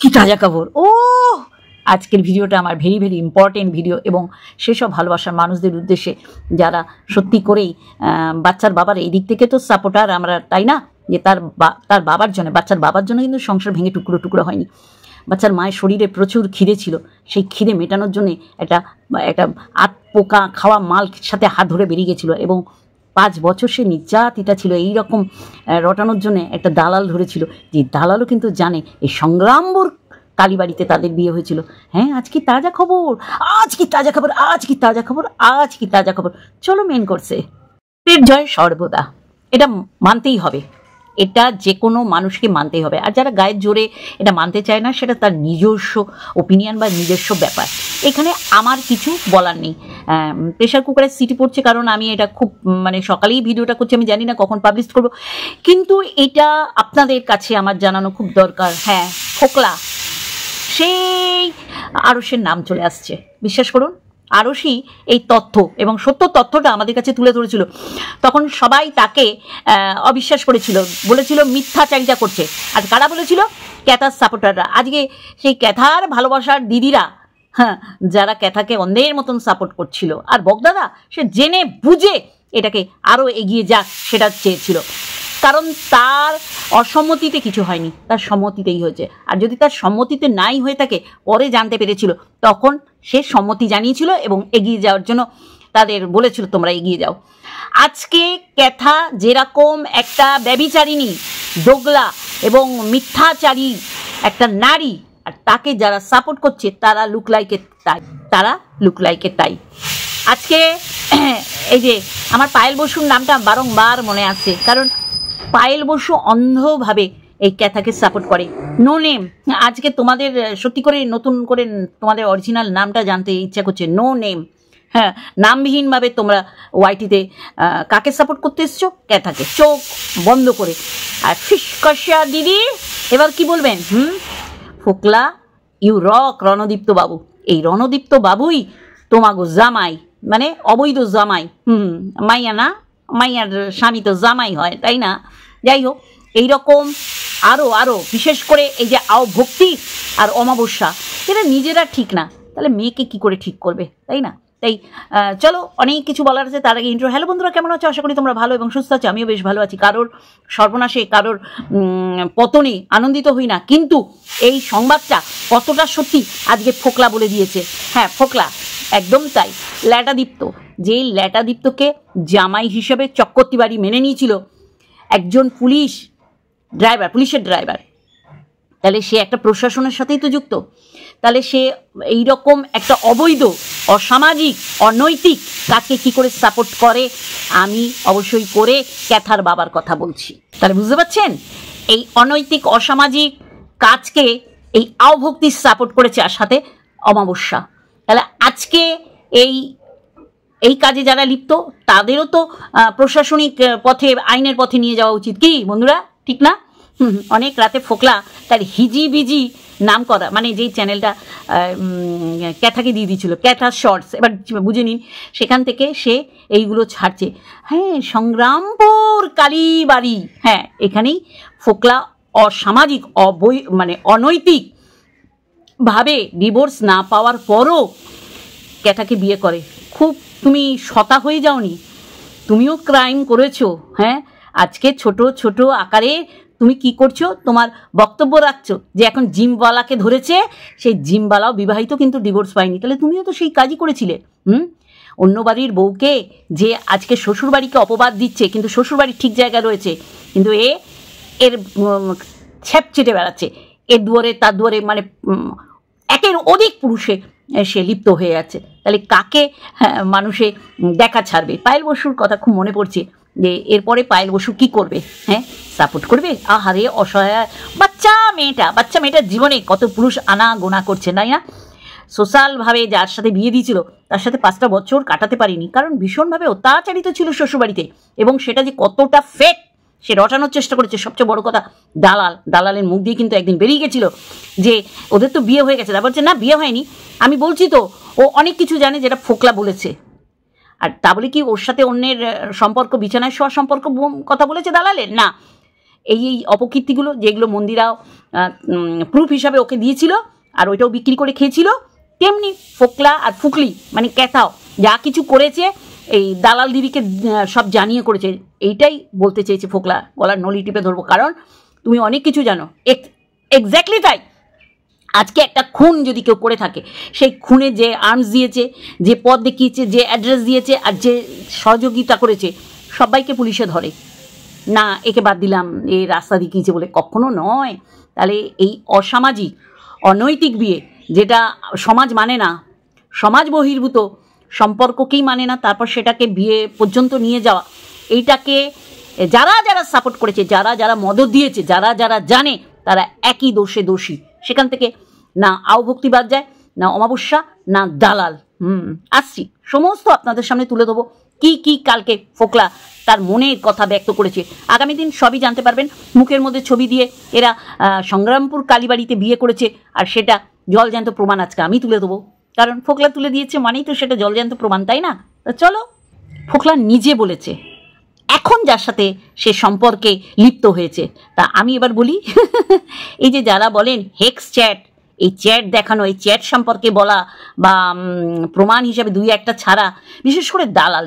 কি তাজা খবর! ও আজকের ভিডিওটা আমার ভেরি ভেরি ইম্পর্টেন্ট ভিডিও এবং সেসব ভালোবাসার মানুষদের উদ্দেশ্যে যারা সত্যি করেই বাচ্চার বাবার এই দিক থেকে তো সাপোর্টার আমরা, তাই না? যে তার বাবার জন্য, বাচ্চার বাবার জন্য কিন্তু সংসার ভেঙে টুকরো টুকরো হয়নি। বাচ্চার মায়ের শরীরে প্রচুর খিদে ছিল, সেই খিদে মেটানোর জন্যে একটা পোকা খাওয়া মাল সাথে হাত ধরে বেরিয়ে গেছিলো এবং 5 বছর সে নির্যাতিতা ছিল। এইরকম রটানোর জন্য একটা দালাল ধরেছিল, যে দালালও কিন্তু জানে এই সংগ্রামপুর কালীবাড়িতে তাদের বিয়ে হয়েছিল। হ্যাঁ, আজ কি তাজা খবর, আজ কি তাজা খবর, আজ কি তাজা খবর, আজ কি তাজা খবর। চলো মেন কোর্সে। জয় সর্বদা, এটা মানতেই হবে, এটা যে কোনো মানুষকে মানতেই হবে। আর যারা গায়ের জোরে এটা মানতে চায় না, সেটা তার নিজস্ব ওপিনিয়ন বা নিজস্ব ব্যাপার, এখানে আমার কিছু বলার নেই। প্রেশার কুকারের সিটি পড়ছে, কারণ আমি এটা খুব সকালেই ভিডিওটা করছি, আমি জানি না কখন পাবলিশ করব, কিন্তু এটা আপনাদের কাছে আমার জানানো খুব দরকার। হ্যাঁ, ফোকলা সেই আরশের নাম চলে আসছে, বিশ্বাস করুন। আরশি এই তথ্য এবং সত্য তথ্যটা আমাদের কাছে তুলে ধরেছিল, তখন সবাই তাকে অবিশ্বাস করেছিল, বলেছিল মিথ্যাচারিতা করছে। আর কারা বলেছিল? ক্যাথার সাপোর্টাররা। আজকে সেই ক্যাথার ভালোবাসার দিদিরা, হ্যাঁ, যারা ক্যাথাকে অন্ধের মতন সাপোর্ট করছিল, আর বগদাদা সে জেনে বুঝে এটাকে আরও এগিয়ে যাক সেটা চেয়েছিল, কারণ তার অসম্মতিতে কিছু হয়নি, তার সম্মতিতেই হয়েছে। আর যদি তার সম্মতিতে নাই হয়ে থাকে, পরে জানতে পেরেছিল, তখন সে সম্মতি জানিয়েছিল এবং এগিয়ে যাওয়ার জন্য তাদের বলেছিল তোমরা এগিয়ে যাও। আজকে ক্যাথা যেরকম একটা ব্যভিচারিণী, দোগলা এবং মিথ্যাচারী একটা নারী, আর তাকে যারা সাপোর্ট করছে তারা লুক লাইকে তাই। আজকে এই যে আমার পায়েল বসুর নামটা বারংবার মনে আসছে, কারণ পায়েল বসু অন্ধভাবে এই ক্যাথাকে সাপোর্ট করে। No name. আজকে তোমাদের সত্যি করে নতুন করে তোমাদের অরিজিনাল নামটা জানতে ইচ্ছা করছে। No name. হ্যাঁ, নামবিহীনভাবে তোমরা ওয়াইটিতে কাকে সাপোর্ট করতে এসছো? ক্যাথাকে, চোখ বন্ধ করে। আর ফিসকসা দিদি এবার কি বলবেন? ফোকলা ইউ রক রণদীপ্ত বাবু। এই রণদীপ্ত বাবুই তোমাগো জামাই, অবৈধ জামাই। মাইয়া না, মাইয়ার স্বামী তো জামাই হয়, তাই না? যাই হোক, এইরকম আরও বিশেষ করে এই যে ভক্তি আর অমাবস্যা, এটা নিজেরা ঠিক না, তাহলে মেয়েকে কি করে ঠিক করবে, তাই না? তাই চলো, অনেক কিছু বলার আছে, তার আগে ইন্ট্রো। হ্যালো বন্ধুরা, কেমন আছো? আশা করি তোমরা ভালো এবং সুস্থ আছো। আমিও বেশ ভালো আছি। কারোর সর্বনাশে, কারোর পতনে আনন্দিত হই না, কিন্তু এই সংবাদটা কতটা সত্যি আজকে ফোকলা বলে দিয়েছে। হ্যাঁ, ফোকলা একদম তাই। ল্যাটাদীপ্ত, যেই ল্যাটাদীপ্তকে জামাই হিসেবে চক্রবর্তী বাড়ি মেনে নিয়েছিল একজন পুলিশের ড্রাইভার, তাহলে সে একটা প্রশাসনের সাথেই তো যুক্ত, তাহলে সে এইরকম একটা অবৈধ, অসামাজিক, অনৈতিক কাজকে কি করে সাপোর্ট করে? আমি অবশ্যই করে ক্যাথার বাবার কথা বলছি। তাহলে বুঝতে পারছেন, এই অনৈতিক অসামাজিক কাজকে এই আওভক্তির সাপোর্ট করেছে, আর সাথে অমাবস্যা। তাহলে আজকে এই কাজে যারা লিপ্ত, তাদেরও তো প্রশাসনিক পথে, আইনের পথে নিয়ে যাওয়া উচিত। কি বন্ধুরা, ঠিক না? অনেক রাতে ফোকলা তার হিজিবিজি নাম করা, যেই চ্যানেলটা ক্যাথাকে দিয়ে দিয়েছিল, ক্যাথা শর্টস, এবার বুঝে নিন, সেখান থেকে সে এইগুলো ছাড়ছে। হ্যাঁ, সংগ্রামপুর কালীবাড়ি, হ্যাঁ, এখানেই ফোকলা অসামাজিক, অনৈতিক ভাবে ডিভোর্স না পাওয়ার পরও ক্যাথাকে বিয়ে করে। খুব তুমি শতা হয়ে যাওনি, তুমিও ক্রাইম করেছো। হ্যাঁ, আজকে ছোট ছোট আকারে তুমি কি করছো? তোমার বক্তব্য রাখছো যে এখন জিমওয়ালাকে ধরেছে, সেই জিমওয়ালাও বিবাহিত কিন্তু ডিভোর্স পায়নি, তাহলে তুমিও তো সেই কাজই করেছিলে। অন্য বাড়ির বউকে যে আজকে শ্বশুরবাড়িকে অপবাদ দিচ্ছে, কিন্তু শ্বশুরবাড়ি ঠিক জায়গায় রয়েছে, কিন্তু এর ছ্যাপ চেটে বেড়াচ্ছে, এর দুয়ারে তার দুয়ারে, একের অধিক পুরুষে সে লিপ্ত হয়ে যাচ্ছে। তাহলে কাকে মানুষে দেখা ছাড়বে? পায়েল বসুর কথা খুব মনে পড়ছে, যে এরপরে পায়েল বসু কি করবে? হ্যাঁ, সাপোর্ট করবে? আহারে অসহায় বাচ্চা মেয়েটার জীবনে কত পুরুষ আনা গোনা করছে, তাই না? সোশ্যালভাবে যার সাথে বিয়ে দিয়েছিল, তার সাথে 5টা বছর কাটাতে পারিনি, কারণ ভীষণভাবে অত্যাচারিত ছিল শ্বশুরবাড়িতে, এবং সেটা যে কতটা ফেক সে রটানোর চেষ্টা করেছে। সবচেয়ে বড় কথা, দালালের মুখ দিয়ে কিন্তু একদিন বেরিয়ে গেছিল যে ওদের তো বিয়ে হয়ে গেছে, তারপর বলছে না বিয়ে হয়নি। আমি বলছি তো, ও অনেক কিছু জানে যেটা ফোকলা বলেছে। আর তা বলে কি ওর সাথে অন্যের সম্পর্ক, বিছানায় শোয়ার সম্পর্ক কথা বলেছে দালালের? না, এই অপকীর্তিগুলো যেগুলো মন্দিরাও প্রুফ হিসাবে ওকে দিয়েছিল আর ওইটাও বিক্রি করে খেয়েছিল, তেমনি ফোকলা আর ফুকলি মানে ক্যাথাও যা কিছু করেছে এই দালাল দিদিকে সব জানিয়ে করেছে। এইটাই বলতে চেয়েছে ফোকলা, গলার নলি টিপে ধরবো, কারণ তুমি অনেক কিছু জানো। এক্স্যাক্টলি তাই। আজকে একটা খুন যদি কেউ করে থাকে, সেই খুনে যে আর্মস দিয়েছে, যে পথ দেখিয়েছে, যে অ্যাড্রেস দিয়েছে আর যে সহযোগিতা করেছে, সবাইকে পুলিশে ধরে না। একে বাদ দিলাম, এ রাস্তা দেখিয়েছে বলে, কখনো নয়। তাহলে এই অসামাজিক অনৈতিক বিয়ে, যেটা সমাজ মানে না, সমাজ বহির্ভূত সম্পর্ককেই মানে না, তারপর সেটাকে বিয়ে পর্যন্ত নিয়ে যাওয়া, এইটাকে যারা যারা সাপোর্ট করেছে, যারা যারা মদত দিয়েছে, যারা যারা জানে, তারা একই দোষে দোষী। সেখান থেকে না আওভক্তি বাদ যায়, না অমাবস্যা, না দালাল। আসছি সমস্ত আপনাদের সামনে তুলে দেবো কি কি কালকে ফোকলা তার মনের কথা ব্যক্ত করেছে। আগামী দিন সবই জানতে পারবেন। মুখের মধ্যে ছবি দিয়ে এরা সংগ্রামপুর কালীবাড়িতে বিয়ে করেছে, আর সেটা জলজ্যান্ত প্রমাণ আজকে আমি তুলে দেবো, কারণ ফোকলা তুলে দিয়েছে মানেই তো সেটা জলজ্যান্ত প্রমাণ, তাই না? চলো, ফোকলা নিজে বলেছে এখন যার সাথে সে সম্পর্কে লিপ্ত হয়েছে। তা আমি এবার বলি, এই যে যারা বলেন হেক্স চ্যাট, এই চ্যাট দেখানো, এই চ্যাট সম্পর্কে বলা বা প্রমাণ হিসাবে দুই একটা ছাড়া, বিশেষ করে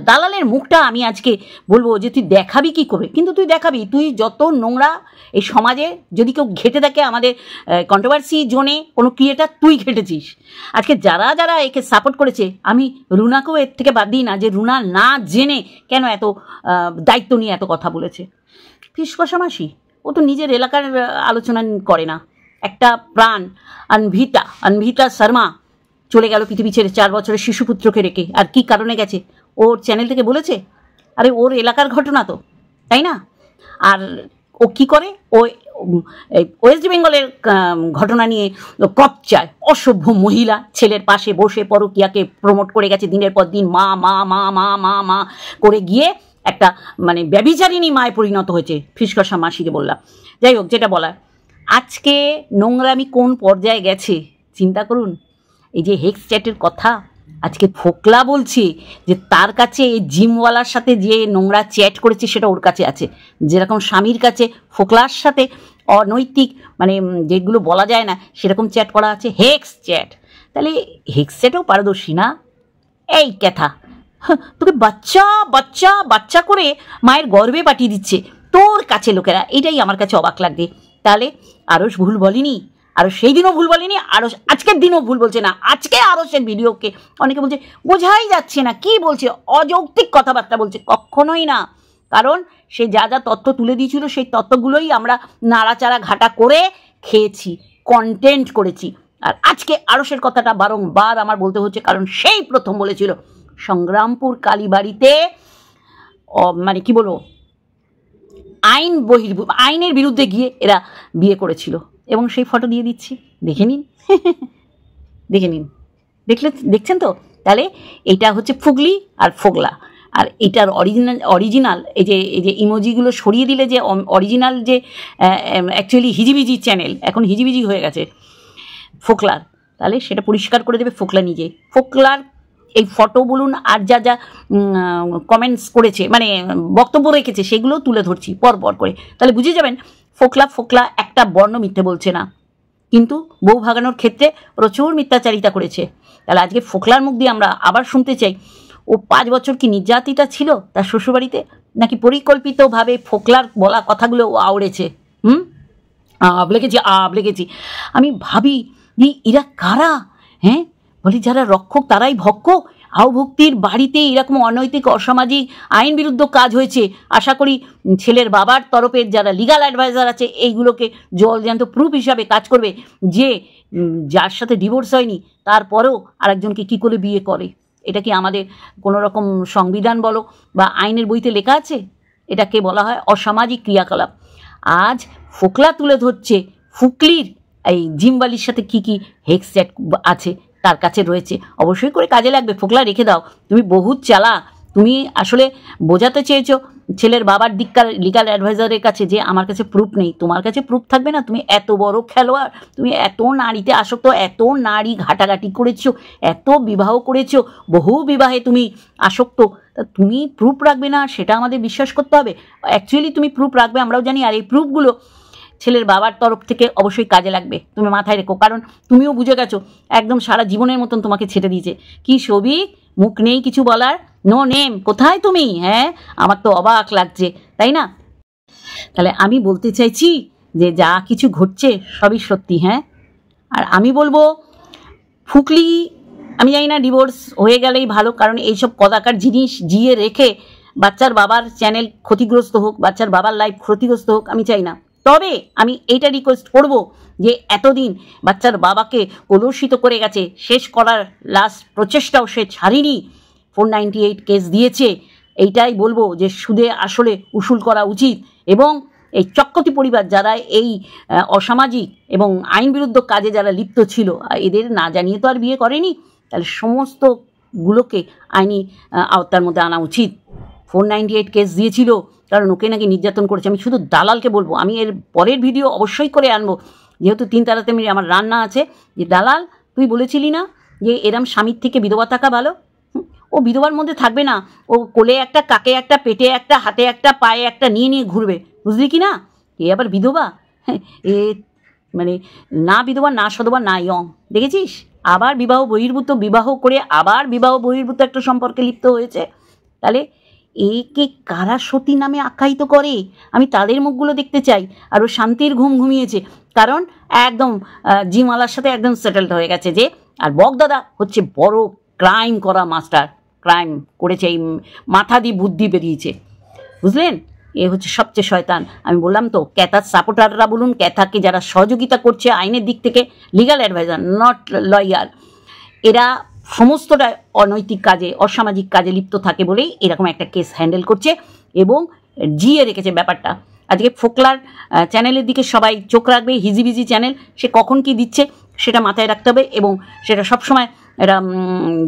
দালালের মুখটা আমি আজকে বলবো যে তুই দেখাবি কি করে, কিন্তু তুই দেখাবি। তুই যত নোংরা এই সমাজে যদি কেউ ঘেটে থাকে, আমাদের কন্ট্রোভার্সি জোনে কোনো ক্রিয়েটার তুই ঘেটেছিস। আজকে যারা যারা একে সাপোর্ট করেছে, আমি রুনাকেও এর থেকে বাদ দিই না, যে রুনা না জেনে কেন এত দায়িত্ব নিয়ে এত কথা বলেছে। ফিসকষা মাসি, ও তো নিজের এলাকার আলোচনা করে না। একটা প্রাণ অনভিতা শর্মা চলে গেল পৃথিবী ছেড়ে 4 বছরের শিশুপুত্রকে রেখে। আর কি কারণে গেছে ওর চ্যানেল থেকে বলেছে? আরে ওর এলাকার ঘটনা তো, তাই না? আর ও কি করে, ও ওয়েস্ট বেঙ্গলের ঘটনা নিয়ে কপচায়। অসভ্য মহিলা, ছেলের পাশে বসে পরকীয়াকে প্রমোট করে গেছে দিনের পর দিন, মা মা মা মা মা মা করে গিয়ে একটা মানে ব্যভিচারিণী মায়ে পরিণত হয়েছে। ফিসকষা মাসিকে বললাম। যাই হোক, যেটা বলার, আজকে নোংরামি কোন পর্যায়ে গেছে চিন্তা করুন। এই যে হেক্স চ্যাটের কথা আজকে ফোকলা বলছে যে তার কাছে এই জিমওয়ালার সাথে যে নোংরা চ্যাট করেছে সেটা ওর কাছে আছে, যেরকম স্বামীর কাছে ফোকলার সাথে অনৈতিক মানে যেগুলো বলা যায় না সেরকম চ্যাট করা আছে, হেক্স চ্যাট। তাহলে হেক্স চ্যাটেও পারদর্শী না? এই কথা, তোকে বাচ্চা বাচ্চা বাচ্চা করে মায়ের গর্ভে পাঠিয়ে দিচ্ছে তোর কাছে লোকেরা, এটাই আমার কাছে অবাক লাগবে। তাহলে আরশ ভুল বলিনি, আরও সেই দিনও ভুল বলিনি, আরও আজকের দিনও ভুল বলছে না। আজকে আরশের ভিডিওকে অনেকে বলছে বোঝাই যাচ্ছে না কি বলছে, অযৌক্তিক কথাবার্তা বলছে। কখনোই না, কারণ সে যা যা তথ্য তুলে দিয়েছিল সেই তথ্যগুলোই আমরা নাড়াচাড়া ঘাটা করে খেয়েছি, কন্টেন্ট করেছি। আর আজকে আরশের কথাটা বারংবার আমার বলতে হচ্ছে, কারণ সেই প্রথম বলেছিল সংগ্রামপুর কালীবাড়িতে মানে কি বলবো, আইনের বিরুদ্ধে গিয়ে এরা বিয়ে করেছিল, এবং সেই ফটো দিয়ে দিচ্ছি, দেখে নিন দেখে নিন, দেখছেন তো? তাহলে এটা হচ্ছে ফুগলি আর ফোগলা। আর এটার অরিজিনাল এই যে ইমোজিগুলো সরিয়ে দিলে যে অরিজিনাল যে অ্যাকচুয়ালি হিজিবিজি চ্যানেল, এখন হিজিবিজি হয়ে গেছে ফোকলার, তাহলে সেটা পরিষ্কার করে দেবে ফোকলা নিজে। ফোকলার এই ফটো বলুন আর যা যা কমেন্টস করেছে মানে বক্তব্য রেখেছে সেগুলো তুলে ধরছি পরপর করে, তাহলে বুঝে যাবেন ফোকলা একটা বর্ণ মিথ্যে বলছে না, কিন্তু বউ ভাগানোর ক্ষেত্রে প্রচুর মিথ্যাচারিতা করেছে। তাহলে আজকে ফোকলার মুখ দিয়ে আমরা আবার শুনতে চাই, ও 5 বছর কি নির্যাতিতা ছিল তার শ্বশুরবাড়িতে, নাকি পরিকল্পিতভাবে ফোকলার বলা কথাগুলো ও আওড়েছে? লেগেছি। আমি ভাবি যে এরা কারা? হ্যাঁ, বলি যারা রক্ষক তারাই ভক্ষক। আওভক্তির বাড়িতে এরকম অনৈতিক অসামাজিক আইন বিরুদ্ধ কাজ হয়েছে। আশা করি ছেলের বাবার তরফের যারা লিগাল অ্যাডভাইজার আছে এইগুলোকে জলজ্যান্ত প্রুফ হিসাবে কাজ করবে, যে যার সাথে ডিভোর্স হয়নি তারপরেও আরেকজনকে কী করে বিয়ে করে। এটা কি আমাদের কোনো রকম সংবিধান বলো বা আইনের বইতে লেখা আছে? এটাকে বলা হয় অসামাজিক ক্রিয়াকলাপ। আজ ফোকলা তুলে ধরছে ফুকলির এই জিমবালির সাথে কি কি হেক্স চ্যাট আছে তার কাছে রয়েছে, অবশ্যই করে কাজে লাগবে। ফোকলা রেখে দাও, তুমি বহুত চালা। তুমি আসলে বোঝাতে চেয়েছো ছেলের বাবার দিককার লিগাল অ্যাডভাইজারের কাছে যে আমার কাছে প্রুফ নেই। তোমার কাছে প্রুফ থাকবে না? তুমি এত বড় খেলোয়াড়, তুমি এত নারীতে আসক্ত, এত নারী ঘাটাঘাটি করেছো, এত বিবাহ করেছো, বহু বিবাহে তুমি আসক্ত, তা তুমি প্রুফ রাখবে না? সেটা আমাদের বিশ্বাস করতে হবে। অ্যাকচুয়ালি তুমি প্রুফ রাখবে, আমরাও জানি। আর এই প্রুফগুলো ছেলের বাবার তরফ থেকে অবশ্যই কাজে লাগবে, তুমি মাথায় রেখো। কারণ তুমিও বুঝে গেছো একদম সারা জীবনের মতন তোমাকে ছেড়ে দিয়েছে। কি সৌভিক, মুখ নেই কিছু বলার? নো নেম, কোথায় তুমি? হ্যাঁ, আমার তো অবাক লাগছে, তাই না? তাহলে আমি বলতে চাইছি যে যা কিছু ঘটছে সবই সত্যি। হ্যাঁ, আর আমি বলবো ফুকলি, আমি জানি না ডিভোর্স হয়ে গেলেই ভালো, কারণ এইসব কদাকার জিনিস জিয়ে রেখে বাচ্চার বাবার চ্যানেল ক্ষতিগ্রস্ত হোক, বাচ্চার বাবার লাইফ ক্ষতিগ্রস্ত হোক, আমি চাই না। তবে আমি এইটা রিকোয়েস্ট করব যে এতদিন বাচ্চার বাবাকে কলুষিত করে গেছে, শেষ করার লাস্ট প্রচেষ্টাও সে ছাড়িনি, 498 কেস দিয়েছে। এইটাই বলবো যে সুদে আসলে উসুল করা উচিত। এবং এই চক্রবর্তী পরিবার যারা এই অসামাজিক এবং আইন বিরুদ্ধ কাজে যারা লিপ্ত ছিল, এদের না জানিয়ে তো আর বিয়ে করেনি, তাহলে সমস্তগুলোকে আইনি আওতার মধ্যে আনা উচিত। 498 কেস দিয়েছিল কারণ ওকে নাকি নির্যাতন করেছে। আমি শুধু দালালকে বলবো, আমি এর পরের ভিডিও অবশ্যই করে আনবো, যেহেতু 3 তারাতে আমার রান্না আছে, যে দালাল তুই বলেছিলি না যে এরম স্বামীর থেকে বিধবা থাকা ভালো? ও বিধবার মধ্যে থাকবে না, ও কোলে একটা, কাকে একটা, পেটে একটা, হাতে একটা, পায়ে একটা নিয়ে নিয়ে ঘুরবে, বুঝলি কি না? এ আবার বিধবা? এ মানে না বিধবা, না সধবা, না ইয়ং, দেখেছিস? আবার বিবাহ করে আবার বিবাহ বহির্ভূত একটা সম্পর্কে লিপ্ত হয়েছে। তাহলে একে কারা সতী নামে আখ্যায়িত করে? আমি তাদের মুখগুলো দেখতে চাই। আর ও শান্তির ঘুম ঘুমিয়েছে, কারণ একদম জিমালার সাথে একদম সেটেলড হয়ে গেছে যে। আর বকদাদা হচ্ছে বড় ক্রাইম করা মাস্টার, ক্রাইম করেছে, এই মাথা দিয়ে বুদ্ধি বেরিয়েছে, বুঝলেন? এ হচ্ছে সবচেয়ে শয়তান। আমি বললাম তো, ক্যাথার সাপোর্টাররা বলুন, ক্যাথাকে যারা সহযোগিতা করছে আইনের দিক থেকে, লিগাল অ্যাডভাইজার, নট লয়ার, এরা সমস্তটা অনৈতিক কাজে, অসামাজিক কাজে লিপ্ত থাকে বলেই এরকম একটা কেস হ্যান্ডেল করছে এবং জিয়ে রেখেছে ব্যাপারটা। আজকে ফোকলার চ্যানেলের দিকে সবাই চোখ রাখবে, হিজিবিজি চ্যানেল, সে কখন কি দিচ্ছে সেটা মাথায় রাখতে হবে এবং সেটা সবসময় এটা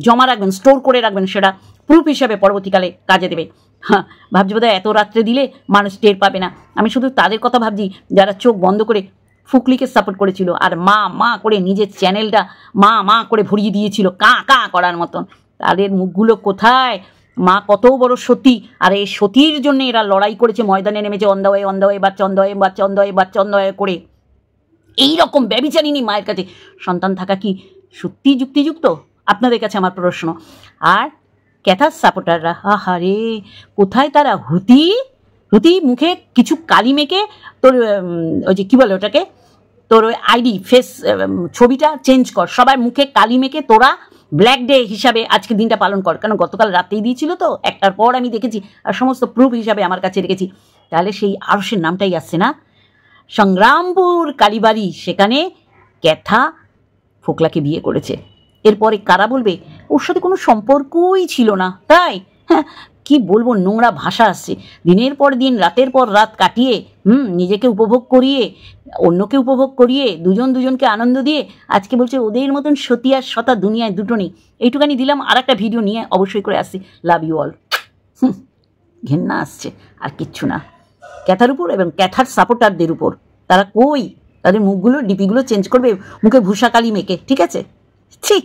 জমা রাখবেন, স্টোর করে রাখবেন, সেটা প্রুফ হিসাবে পরবর্তীকালে কাজে দেবে। হ্যাঁ, ভাবছি বোধহয় এত রাত্রে দিলে মানুষ টের পাবে না। আমি শুধু তাদের কথা ভাবছি যারা চোখ বন্ধ করে ফুকলিকে সাপোর্ট করেছিল আর মা করে নিজের চ্যানেলটা মা করে ভরিয়ে দিয়েছিল কা করার মতন। তাদের মুখগুলো কোথায়? মা কত বড় সতী, আর এই সতীর জন্য এরা লড়াই করেছে, ময়দানে নেমেছে, অন্ধ হয়ে বাচ্চা অন্ধ হয়ে করে। এইরকম ব্যভিচারিণী মায়ের কাছে সন্তান থাকা কি সত্যি যুক্তিযুক্ত? আপনাদের কাছে আমার প্রশ্ন। আর ক্যাথার সাপোর্টাররা, আহারে কোথায় তারা? হুতি মুখে কিছু কালি মেখে তোর ওই যে কী বলে ওটাকে, তোর ওই আইডি ফেস ছবিটা চেঞ্জ কর, সবার মুখে কালি মেখে তোরা ব্ল্যাক ডে হিসাবে আজকে দিনটা পালন কর। কেন গতকাল রাতেই দিয়েছিল তো, একটার পর আমি দেখেছি আর সমস্ত প্রুফ হিসাবে আমার কাছে রেখেছি। তাহলে সেই আরশের নামটাই আসছে না? সংগ্রামপুর কালীবাড়ি, সেখানে ক্যাথা ফোকলাকে বিয়ে করেছে। এরপরে কারা বলবে ওর সাথে কোনো সম্পর্কই ছিল না, তাই? হ্যাঁ, কি বলবো, নোংরা ভাষা আসছে। দিনের পর দিন, রাতের পর রাত কাটিয়ে নিজেকে উপভোগ করিয়ে, অন্যকে উপভোগ করিয়ে, দুজনকে আনন্দ দিয়ে আজকে বলছে ওদের মতন সতী আর সতা দুনিয়ায় দুটো নেই। এইটুখানি দিলাম, আর একটা ভিডিও নিয়ে অবশ্যই করে আসছি। Love you all. ঘেন্না আসছে, আর কিচ্ছু না। ক্যাথার উপর এবং ক্যাথার সাপোর্টারদের উপর। তারা কই? তাদের মুখগুলো, ডিপিগুলো চেঞ্জ করবে মুখে ভূষা কালি মেখে, ঠিক আছে? ঠিক।